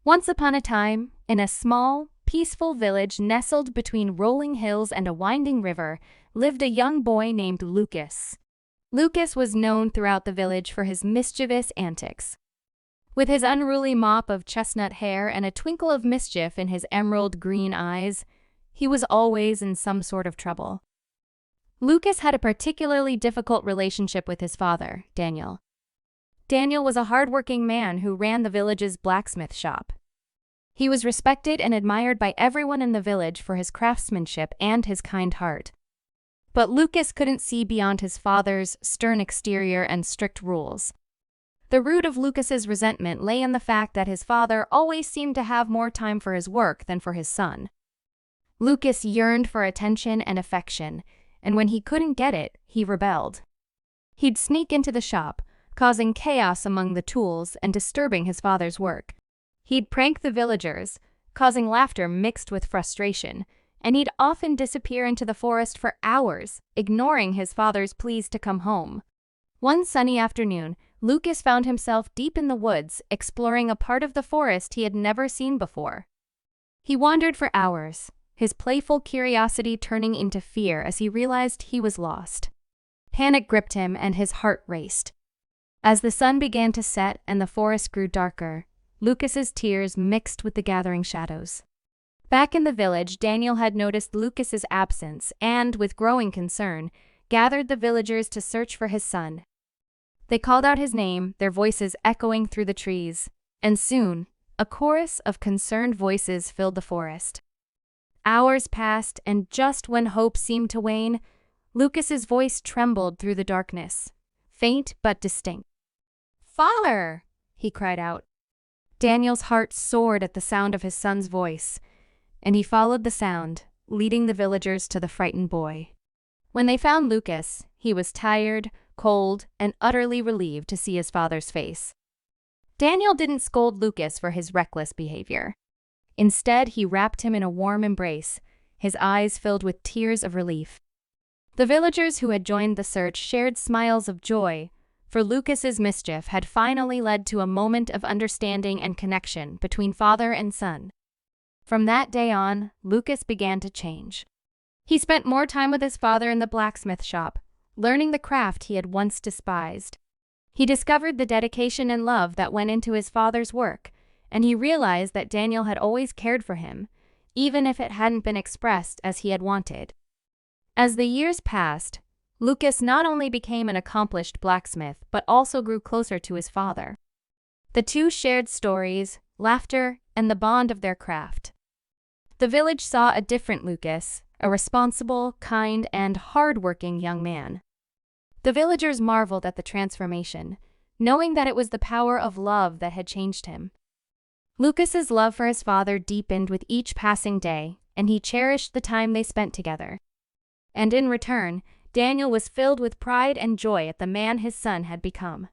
Once upon a time, in a small, peaceful village nestled between rolling hills and a winding river, lived a young boy named Lucas. Lucas was known throughout the village for his mischievous antics. With his unruly mop of chestnut hair and a twinkle of mischief in his emerald green eyes, he was always in some sort of trouble. Lucas had a particularly difficult relationship with his father, Daniel. Daniel was a hard-working man who ran the village's blacksmith shop. He was respected and admired by everyone in the village for his craftsmanship and his kind heart. But Lucas couldn't see beyond his father's stern exterior and strict rules. The root of Lucas's resentment lay in the fact that his father always seemed to have more time for his work than for his son. Lucas yearned for attention and affection, and when he couldn't get it, he rebelled. He'd sneak into the shop, causing chaos among the tools and disturbing his father's work. He'd prank the villagers, causing laughter mixed with frustration, and he'd often disappear into the forest for hours, ignoring his father's pleas to come home. One sunny afternoon, Lucas found himself deep in the woods, exploring a part of the forest he had never seen before. He wandered for hours, his playful curiosity turning into fear as he realized he was lost. Panic gripped him and his heart raced. As the sun began to set and the forest grew darker, Lucas's tears mixed with the gathering shadows. Back in the village, Daniel had noticed Lucas's absence and, with growing concern, gathered the villagers to search for his son. They called out his name, their voices echoing through the trees, and soon, a chorus of concerned voices filled the forest. Hours passed, and just when hope seemed to wane, Lucas's voice trembled through the darkness, faint but distinct. "Father!" he cried out. Daniel's heart soared at the sound of his son's voice, and he followed the sound, leading the villagers to the frightened boy. When they found Lucas, he was tired, cold, and utterly relieved to see his father's face. Daniel didn't scold Lucas for his reckless behavior. Instead, he wrapped him in a warm embrace, his eyes filled with tears of relief. The villagers who had joined the search shared smiles of joy, for Lucas's mischief had finally led to a moment of understanding and connection between father and son. From that day on, Lucas began to change. He spent more time with his father in the blacksmith shop, learning the craft he had once despised. He discovered the dedication and love that went into his father's work, and he realized that Daniel had always cared for him, even if it hadn't been expressed as he had wanted. As the years passed, Lucas not only became an accomplished blacksmith but also grew closer to his father. The two shared stories, laughter, and the bond of their craft. The village saw a different Lucas, a responsible, kind, and hard-working young man. The villagers marveled at the transformation, knowing that it was the power of love that had changed him. Lucas's love for his father deepened with each passing day, and he cherished the time they spent together. And in return, Daniel was filled with pride and joy at the man his son had become.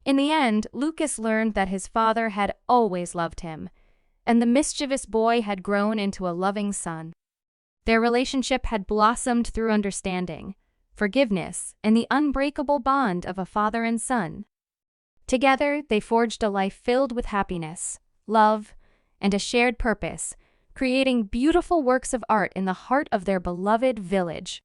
In the end, Lucas learned that his father had always loved him, and the mischievous boy had grown into a loving son. Their relationship had blossomed through understanding, forgiveness, and the unbreakable bond of a father and son. Together, they forged a life filled with happiness, love, and a shared purpose, creating beautiful works of art in the heart of their beloved village.